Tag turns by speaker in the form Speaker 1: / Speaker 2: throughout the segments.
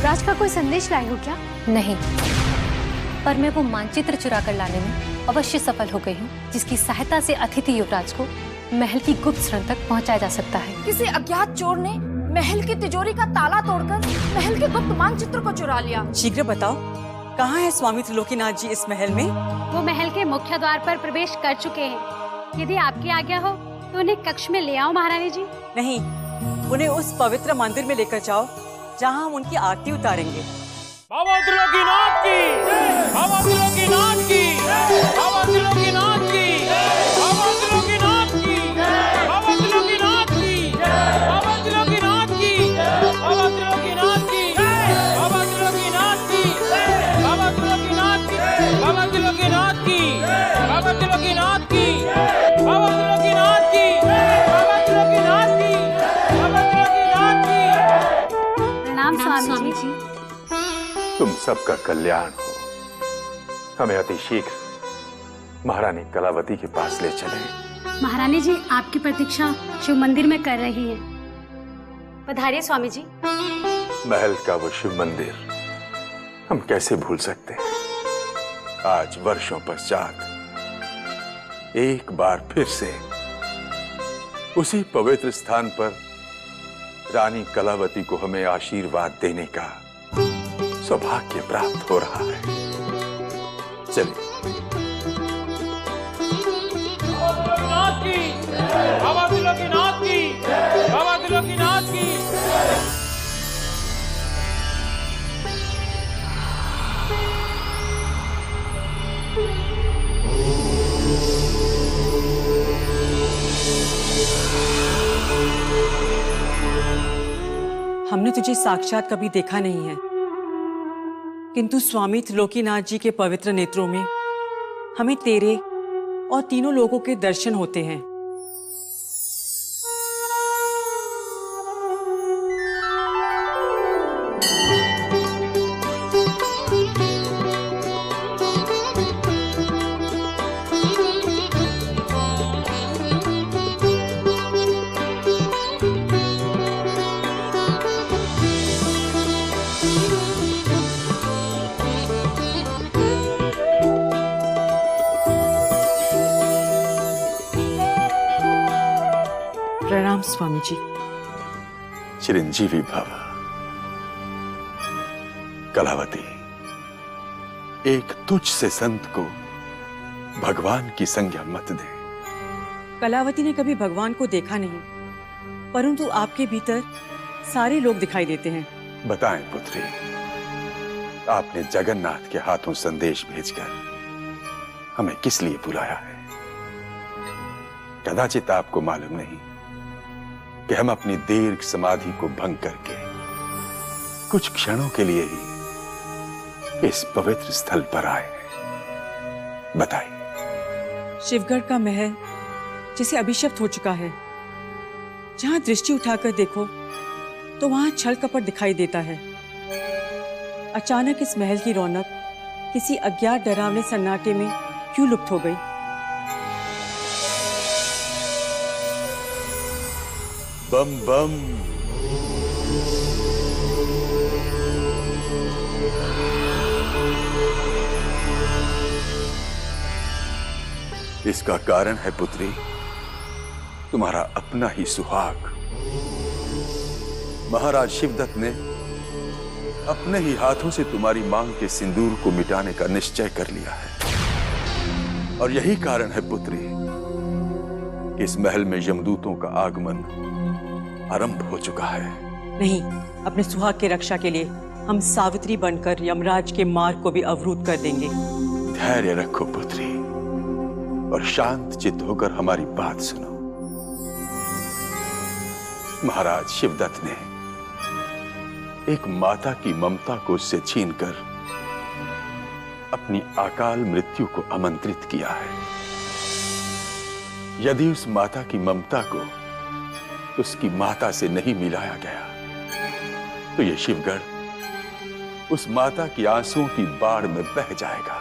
Speaker 1: युवराज का कोई संदेश लाई हो क्या?
Speaker 2: नहीं, पर मैं वो मानचित्र चुरा कर लाने में अवश्य सफल हो गई हूँ, जिसकी सहायता से अतिथि युवराज को महल की गुप्त शरण तक पहुँचाया जा सकता है।
Speaker 1: किसी अज्ञात चोर ने महल की तिजोरी का ताला तोड़कर महल के गुप्त मानचित्र को चुरा लिया।
Speaker 3: शीघ्र बताओ, कहाँ है स्वामी त्रिलोकीनाथ जी इस महल में?
Speaker 4: वो महल के मुख्य द्वार पर प्रवेश कर चुके हैं। यदि आपकी आज्ञा हो तो उन्हें कक्ष में ले आओ महारानी जी।
Speaker 3: नहीं, उन्हें उस पवित्र मंदिर में लेकर जाओ जहाँ हम उनकी आरती उतारेंगे।
Speaker 5: बाबा त्रिलोकीनाथ की, बाबा त्रिलोकीनाथ की, बाबा त्रिलोकीनाथ की, बाबा त्रिलोकीनाथ की, बाबा त्रिलोकीनाथ की, बाबा त्रिलोकीनाथ की, बाबा त्रिलोकीनाथ की, बाबा त्रिलोकीनाथ की, बाबा त्रिलोकीनाथ की, बाबा त्रिलोकीनाथ की, बाबा त्रिलोकीनाथ की, बाबा त्रिलोकीनाथ की, बाबा त्रिलोकीनाथ की, बाबा त्रिलोकीनाथ की।
Speaker 4: प्रणाम स्वामी जी।
Speaker 6: तुम सबका कल्याण हो। हमें अति शीघ्र महारानी कलावती के पास ले चले।
Speaker 4: महारानी जी आपकी प्रतीक्षा शिव मंदिर में कर रही हैं। पधारिए स्वामी जी।
Speaker 6: महल का वो शिव मंदिर हम कैसे भूल सकते हैं। आज वर्षों पश्चात एक बार फिर से उसी पवित्र स्थान पर रानी कलावती को हमें आशीर्वाद देने का सौभाग्य प्राप्त हो रहा है। चलिए।
Speaker 5: बाबा त्रिलोकीनाथ की, बाबा त्रिलोकीनाथ की।
Speaker 3: हमने तुझे साक्षात कभी देखा नहीं है, किंतु स्वामी त्रिलोकीनाथ जी के पवित्र नेत्रों में हमें तेरे और तीनों लोगों के दर्शन होते हैं। प्रणाम स्वामी जी।
Speaker 6: चिरंजीवी भव। कलावती, एक तुझ से संत को भगवान की संज्ञा मत दे।
Speaker 3: कलावती ने कभी भगवान को देखा नहीं, परंतु आपके भीतर सारे लोग दिखाई देते हैं।
Speaker 6: बताएं पुत्री, आपने जगन्नाथ के हाथों संदेश भेजकर हमें किस लिए बुलाया है? कदाचित आपको मालूम नहीं कि हम अपनी दीर्घ समाधि को भंग करके कुछ क्षणों के लिए ही इस पवित्र स्थल पर आए हैं। बताइए।
Speaker 3: शिवगढ़ का महल जिसे अभिशप्त हो चुका है, जहां दृष्टि उठाकर देखो तो वहां छल कपट दिखाई देता है। अचानक इस महल की रौनक किसी अज्ञात डरावने सन्नाटे में क्यों लुप्त हो गई?
Speaker 6: बम बम। इसका कारण है पुत्री तुम्हारा अपना ही सुहाग। महाराज शिवदत्त ने अपने ही हाथों से तुम्हारी मांग के सिंदूर को मिटाने का निश्चय कर लिया है। और यही कारण है पुत्री कि इस महल में यमदूतों का आगमन आरंभ हो चुका है।
Speaker 3: नहीं, अपने सुहाग की रक्षा के लिए हम सावित्री बनकर यमराज के मार्ग को भी अवरुद्ध कर देंगे।
Speaker 6: धैर्य रखो पुत्री और शांत चित्त होकर हमारी बात सुनो। महाराज शिवदत्त ने एक माता की ममता को उससे छीनकर अपनी अकाल मृत्यु को आमंत्रित किया है। यदि उस माता की ममता को उसकी माता से नहीं मिलाया गया तो यह शिवगढ़ उस माता की आंसुओं की बाढ़ में बह जाएगा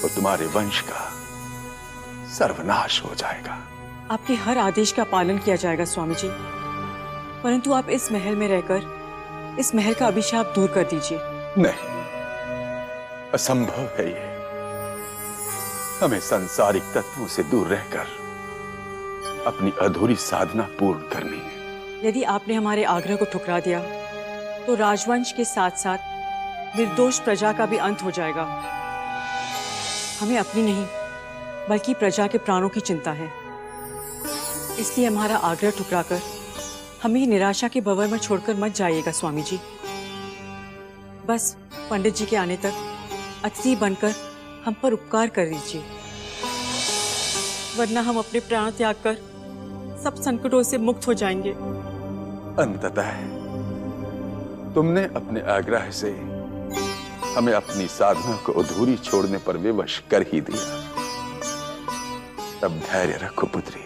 Speaker 6: और तुम्हारे वंश का सर्वनाश हो जाएगा।
Speaker 3: आपके हर आदेश का पालन किया जाएगा स्वामी जी, परंतु आप इस महल में रहकर इस महल का अभिशाप दूर कर दीजिए।
Speaker 6: नहीं, असंभव है ये। हमें सांसारिक तत्वों से दूर रहकर अपनी अधूरी साधना पूर्ण करनी है।
Speaker 3: यदि आपने हमारे आग्रह को ठुकरा दिया तो राजवंश के साथ साथ निर्दोष प्रजा का भी अंत हो जाएगा। हमें अपनी नहीं बल्कि प्रजा के प्राणों की चिंता है। इसलिए हमारा आग्रह ठुकराकर हमें निराशा के भंवर में छोड़कर मत जाइएगा स्वामी जी। बस पंडित जी के आने तक अतिथि बनकर हम पर उपकार कर दीजिए, वरना हम अपने प्राण त्याग कर सब संकटों से मुक्त हो जाएंगे।
Speaker 6: अंततः तुमने अपने आग्रह से हमें अपनी साधना को अधूरी छोड़ने पर विवश कर ही दिया। तब धैर्य रखो पुत्री,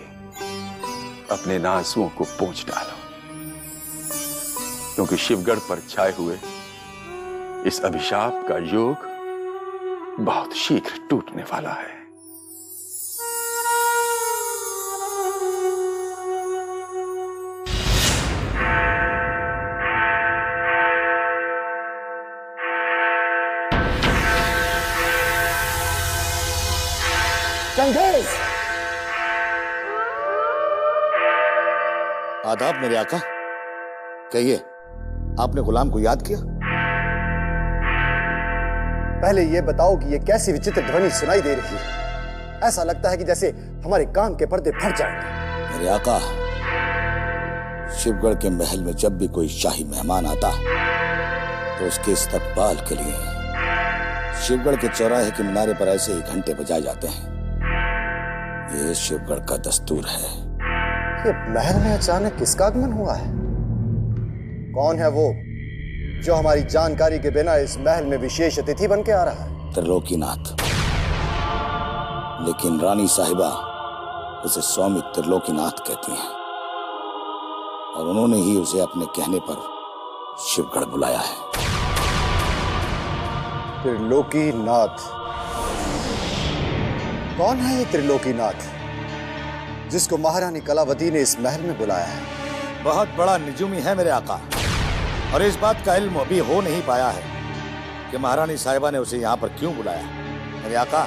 Speaker 6: अपने नासुओं को पोंछ डालो, क्योंकि शिवगढ़ पर छाए हुए इस अभिशाप का योग बहुत शीघ्र टूटने वाला है।
Speaker 7: चंगेज! आदाब मेरे आका। कहिए, आपने गुलाम को याद किया?
Speaker 8: पहले ये बताओ कि ये कैसी विचित्र ध्वनि सुनाई दे रही है। ऐसा लगता है कि जैसे हमारे कान के पर्दे फट जाएंगे।
Speaker 7: मेरे आका, शिवगढ़ के महल में जब भी कोई शाही मेहमान आता तो उसके इस्तकबाल के लिए शिवगढ़ के चौराहे के मिनारे पर ऐसे ही घंटे बजाए जाते हैं। ये शिवगढ़ का दस्तूर है।
Speaker 8: ये महल में अचानक किसका आगमन हुआ है? कौन है वो जो हमारी जानकारी के बिना इस महल में विशेष अतिथि बन के आ रहा है?
Speaker 7: त्रिलोकीनाथ। लेकिन रानी साहिबा उसे स्वामी त्रिलोकीनाथ कहती हैं और उन्होंने ही उसे अपने कहने पर शिवगढ़ बुलाया है।
Speaker 8: त्रिलोकीनाथ? कौन है ये त्रिलोकीनाथ जिसको महारानी कलावती ने इस महल में बुलाया है?
Speaker 7: बहुत बड़ा निजुमी है मेरे आका, और इस बात का इल्म अभी हो नहीं पाया है कि महारानी साहिबा ने उसे यहाँ पर क्यों बुलाया। मेरे आका,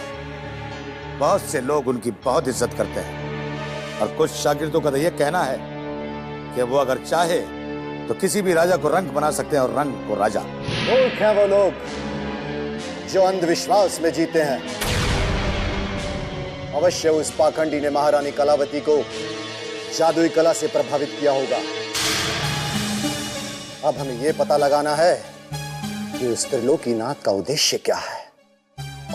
Speaker 7: बहुत से लोग उनकी बहुत इज्जत करते हैं और कुछ शागिर्दों का तो ये कहना है कि वो अगर चाहे तो किसी भी राजा को रंक बना सकते हैं और रंक को राजा।
Speaker 8: मूर्ख हैं वो लोग जो अंधविश्वास में जीते हैं। अवश्य उस पाखंडी ने महारानी कलावती को जादुई कला से प्रभावित किया होगा। अब हमें यह पता लगाना है कि उस त्रिलोकीनाथ का उद्देश्य क्या है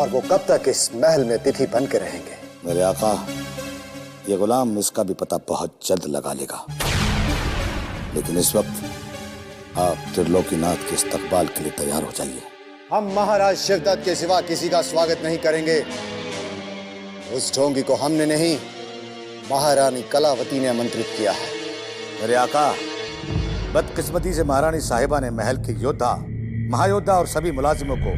Speaker 8: और वो कब तक इस महल में अतिथि बन के रहेंगे।
Speaker 7: मेरे आका, ये गुलाम इसका भी पता बहुत जल्द लगा लेगा। लेकिन इस वक्त आप त्रिलोकीनाथ के इस्तकबाल के लिए तैयार हो जाइए।
Speaker 8: हम महाराज शिवदत्त के सिवा किसी का स्वागत नहीं करेंगे। उस ढोंगी को हमने नहीं, महारानी कलावती ने आमंत्रित किया है।
Speaker 7: मेरे आका, बदकिस्मती से महारानी साहिबा ने महल के योद्धा, महायोद्धा और सभी मुलाजिमों को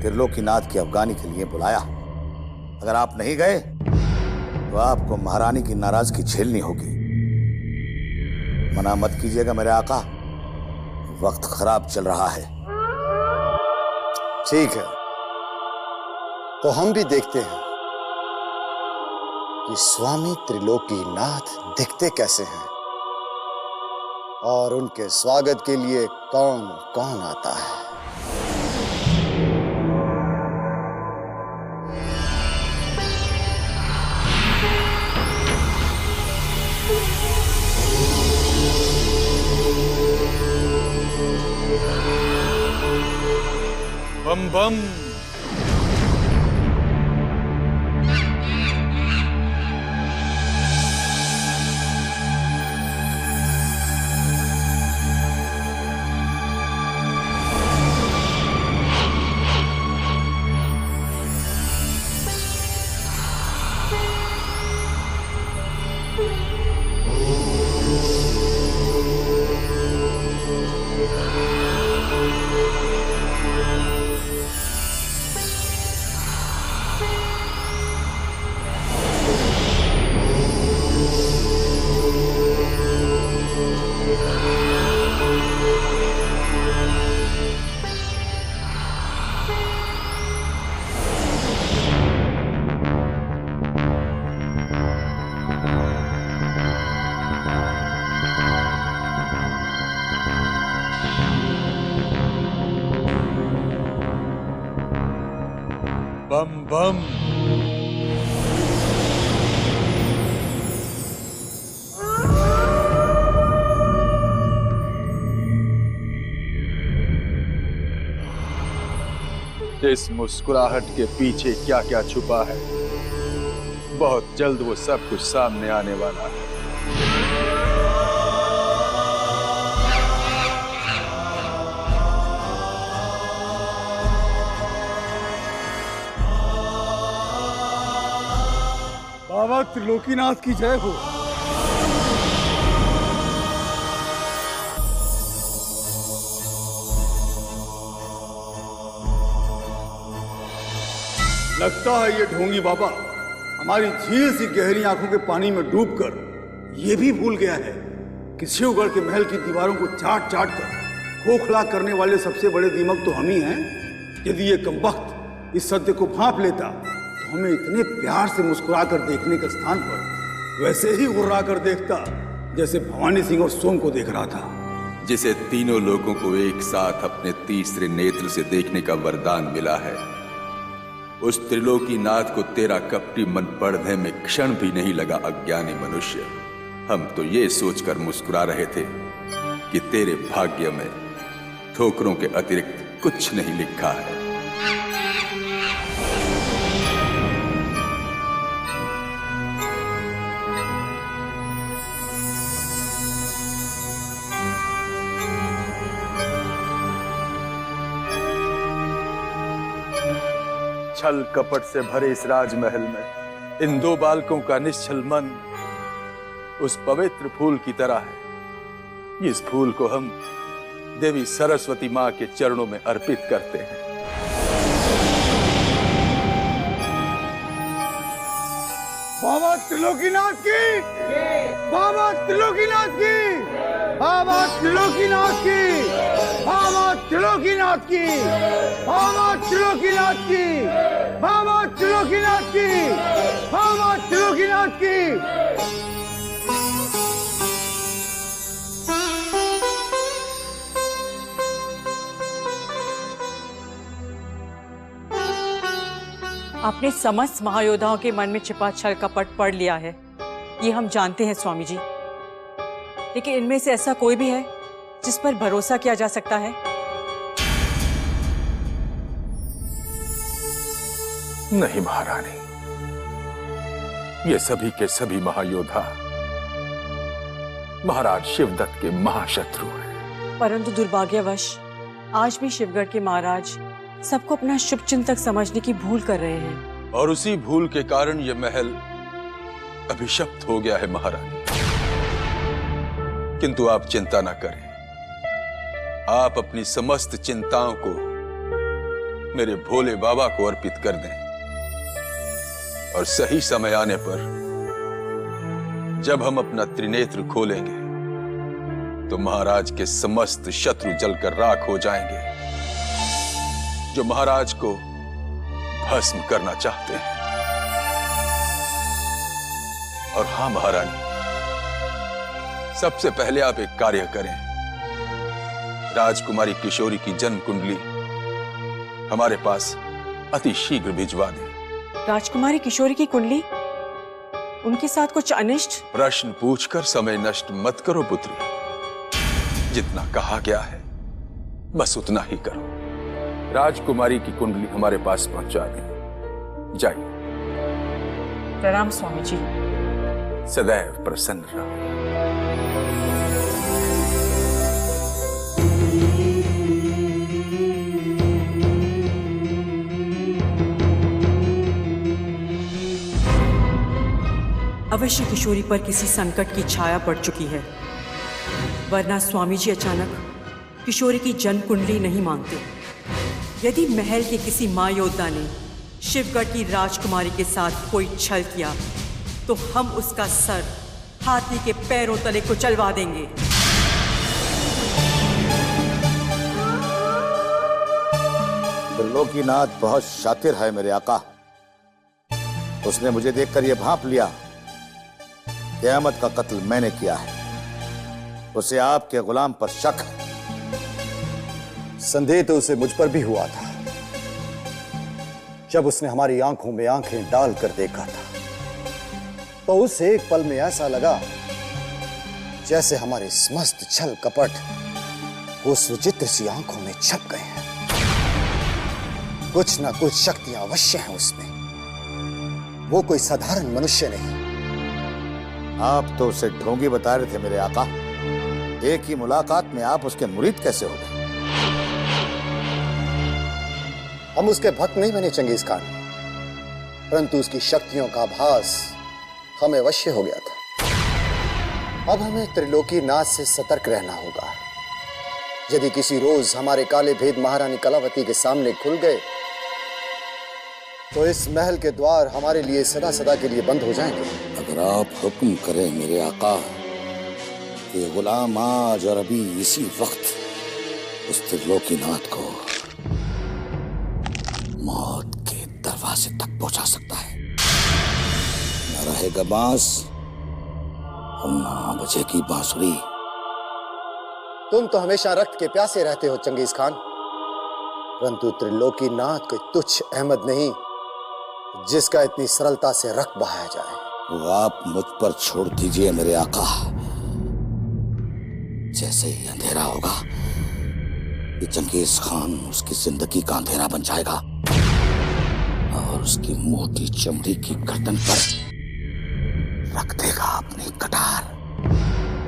Speaker 7: त्रिलोकीनाथ की अफगानी के लिए बुलाया। अगर आप नहीं गए तो आपको महारानी की नाराजगी झेलनी होगी। मना मत कीजिएगा मेरे आका, वक्त खराब चल रहा है।
Speaker 8: ठीक है, तो हम भी देखते हैं कि स्वामी त्रिलोकीनाथ दिखते कैसे हैं और उनके स्वागत के लिए कौन कौन आता है।
Speaker 5: बम बम।
Speaker 6: बम बम। इस मुस्कुराहट के पीछे क्या क्या छुपा है, बहुत जल्द वो सब कुछ सामने आने वाला है।
Speaker 9: बाबा त्रिलोकीनाथ की जय हो। लगता है ये ढोंगी बाबा हमारी झील सी गहरी आंखों के पानी में डूबकर ये भी भूल गया है कि शिवगढ़ के महल की दीवारों को चाट चाट कर खोखला करने वाले सबसे बड़े दीमक तो हम ही हैं। यदि ये कमबख्त इस सत्य को भांप लेता तो हमें इतने प्यार से मुस्कुरा कर देखने के स्थान पर वैसे ही गुर्रा कर देखता जैसे भवानी सिंह और सोम को देख रहा था,
Speaker 6: जिसे तीनों लोगों को एक साथ अपने तीसरे नेत्र से देखने का वरदान मिला है। उस त्रिलोकीनाथ को तेरा कपटी मन पढ़ने में क्षण भी नहीं लगा। अज्ञानी मनुष्य, हम तो ये सोचकर मुस्कुरा रहे थे कि तेरे भाग्य में ठोकरों के अतिरिक्त कुछ नहीं लिखा है। छल कपट से भरे इस राजमहल में इन दो बालकों का निश्चल मन उस पवित्र फूल की तरह है। इस फूल को हम देवी सरस्वती मां के चरणों में अर्पित करते हैं।
Speaker 9: बाबा त्रिलोकीनाथ की, बाबा त्रिलोकीनाथ की, बाबा त्रिलोकीनाथ की, बाबा त्रिलोकीनाथ की, बाबा त्रिलोकीनाथ की, बाबा त्रिलोकीनाथ की, बाबा त्रिलोकीनाथ की।
Speaker 3: आपने समस्त महायोद्धाओं के मन में छिपा छल कपट पढ़ लिया है, ये हम जानते हैं स्वामी जी। लेकिन इनमें से ऐसा कोई भी है जिस पर भरोसा किया जा सकता है?
Speaker 6: नहीं महारानी, ये सभी के सभी महायोद्धा महाराज शिवदत्त के महाशत्रु हैं।
Speaker 3: परंतु दुर्भाग्यवश आज भी शिवगढ़ के महाराज सबको अपना शुभ चिंतक समझने की भूल कर रहे हैं।
Speaker 6: और उसी भूल के कारण यह महल अभिशप्त हो गया है महारानी। किंतु आप चिंता न करें, आप अपनी समस्त चिंताओं को मेरे भोले बाबा को अर्पित कर दें और सही समय आने पर जब हम अपना त्रिनेत्र खोलेंगे तो महाराज के समस्त शत्रु जलकर राख हो जाएंगे जो महाराज को भस्म करना चाहते हैं। और हां महारानी, सबसे पहले आप एक कार्य करें, राजकुमारी किशोरी की जन्म कुंडली हमारे पास अति शीघ्र भिजवा दें।
Speaker 3: राजकुमारी किशोरी की कुंडली? उनके साथ कुछ अनिष्ट?
Speaker 6: प्रश्न पूछकर समय नष्ट मत करो पुत्री, जितना कहा गया है बस उतना ही करो। राजकुमारी की कुंडली हमारे पास पहुंचा दें। जाइए।
Speaker 3: प्रणाम स्वामी जी।
Speaker 6: सदैव प्रसन्न रहो।
Speaker 3: अवश्य किशोरी पर किसी संकट की छाया पड़ चुकी है, वरना स्वामी जी अचानक किशोरी की जन्म कुंडली नहीं मांगते। यदि महल के किसी मां योद्धा ने शिवगढ़ की राजकुमारी के साथ कोई छल किया तो हम उसका सर हाथी के पैरों तले को चलवा देंगे।
Speaker 7: त्रिलोकीनाथ बहुत शातिर है मेरे आका। उसने मुझे देखकर यह भांप लिया कि अहमद का कत्ल मैंने किया है। उसे आपके गुलाम पर शक है।
Speaker 8: संदेह तो उसे मुझ पर भी हुआ था। जब उसने हमारी आंखों में आंखें डालकर देखा था तो उसे एक पल में ऐसा लगा जैसे हमारे समस्त छल कपट उस विचित्र सी आंखों में छप गए हैं। कुछ ना कुछ शक्तियां अवश्य हैं उसमें। वो कोई साधारण मनुष्य नहीं।
Speaker 7: आप तो उसे ढोंगी बता रहे थे मेरे आका। एक ही मुलाकात में आप उसके मुरीद कैसे हो गए?
Speaker 8: हम उसके भक्त नहीं बने चंगेज खान, परंतु उसकी शक्तियों का आभास हमें अवश्य हो गया था। अब हमें त्रिलोकीनाथ से सतर्क रहना होगा। यदि किसी रोज हमारे काले भेद महारानी कलावती के सामने खुल गए तो इस महल के द्वार हमारे लिए सदा सदा के लिए बंद हो जाएंगे।
Speaker 7: अगर आप हुक्म करें मेरे आका कि गुलाम आज और अभी इसी वक्त उस त्रिलोकीनाथ को मौत के दरवाजे तक पहुंचा सकता है, न रहेगा बांस और न बजेगी बांसुरी।
Speaker 8: तुम तो हमेशा रक्त के प्यासे रहते हो चंगेज खान, परंतु त्रिलोकीनाथ कोई तुच्छ अहमद नहीं जिसका इतनी सरलता से रक्त बहाया जाए।
Speaker 7: वो आप मुझ पर छोड़ दीजिए मेरे आका। जैसे ही अंधेरा होगा ये चंगेज खान उसकी जिंदगी का अंधेरा बन जाएगा और उसकी मोटी चमड़ी की गर्दन पर रख देगा अपनी कटार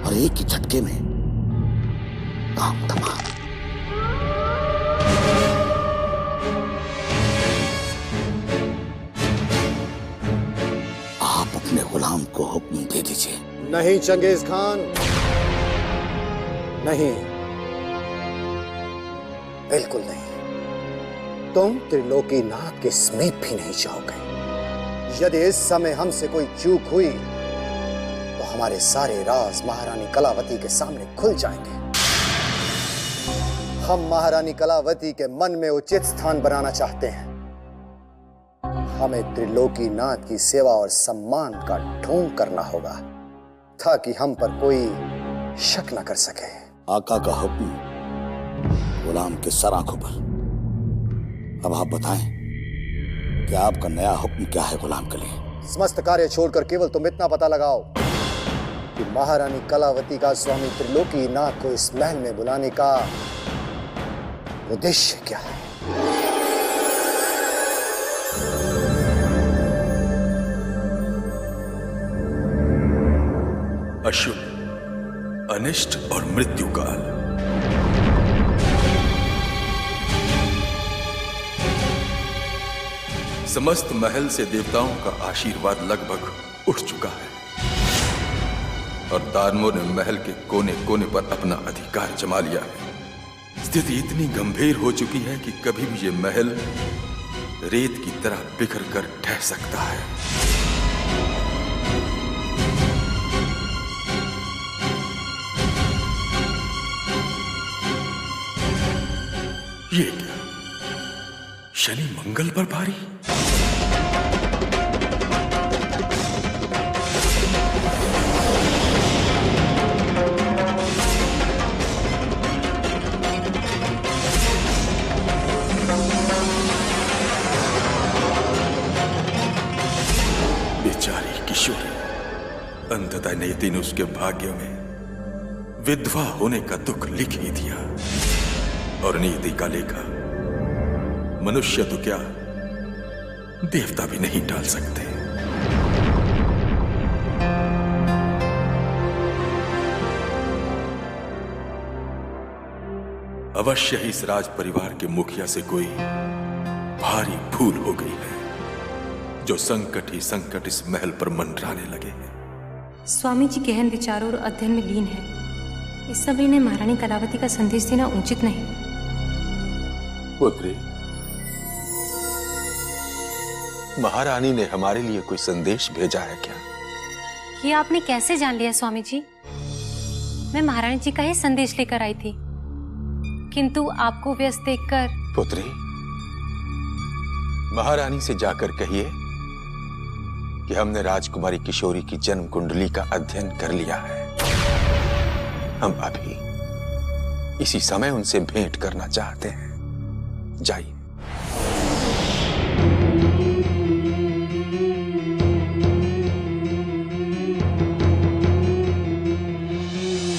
Speaker 7: और एक ही झटके में काम तमाम। आप अपने गुलाम को हुक्म दे दीजिए।
Speaker 8: नहीं चंगेज खान, नहीं, बिल्कुल नहीं। तुम त्रिलोकीनाथ के समीप भी नहीं जाओगे। यदि इस समय हमसे कोई चूक हुई तो हमारे सारे राज महारानी कलावती के सामने खुल जाएंगे। हम महारानी कलावती के मन में उचित स्थान बनाना चाहते हैं। हमें त्रिलोकीनाथ की सेवा और सम्मान का ढोंग करना होगा ताकि हम पर कोई शक न कर सके।
Speaker 7: आका का हुक्म गुलाम के सर आंखों पर। अब आप बताएं कि आपका नया हुक्म क्या है गुलाम के लिए?
Speaker 8: समस्त कार्य छोड़कर केवल तुम इतना पता लगाओ कि महारानी कलावती का स्वामी त्रिलोकीनाथ को इस महल में बुलाने का उद्देश्य क्या है।
Speaker 6: अशुभ, अनिष्ट और मृत्यु काल। समस्त महल से देवताओं का आशीर्वाद लगभग उठ चुका है और दानवों ने महल के कोने कोने पर अपना अधिकार जमा लिया है। स्थिति इतनी गंभीर हो चुकी है कि कभी भी ये महल रेत की तरह बिखर कर ढह सकता है। ये क्या, शनि मंगल पर भारी? बेचारी किशोरी, अंततः नियति ने उसके भाग्य में विधवा होने का दुख लिख ही दिया और नीति का लेखा मनुष्य तो क्या देवता भी नहीं टाल सकते। अवश्य ही इस राज परिवार के मुखिया से कोई भारी भूल हो गई है जो संकट ही संकट इस महल पर मंडराने लगे हैं।
Speaker 2: स्वामी जी गहन विचारों और अध्ययन में लीन है। इस समय ने महारानी कलावती का संदेश देना उचित नहीं।
Speaker 6: पुत्री, महारानी ने हमारे लिए कोई संदेश भेजा है क्या?
Speaker 2: ये आपने कैसे जान लिया स्वामी जी? मैं महारानी जी का ही संदेश लेकर आई थी, किंतु आपको व्यस्त देखकर।
Speaker 6: पुत्री, महारानी से जाकर कहिए कि हमने राजकुमारी किशोरी की जन्म कुंडली का अध्ययन कर लिया है। हम अभी इसी समय उनसे भेंट करना चाहते हैं। जाइए।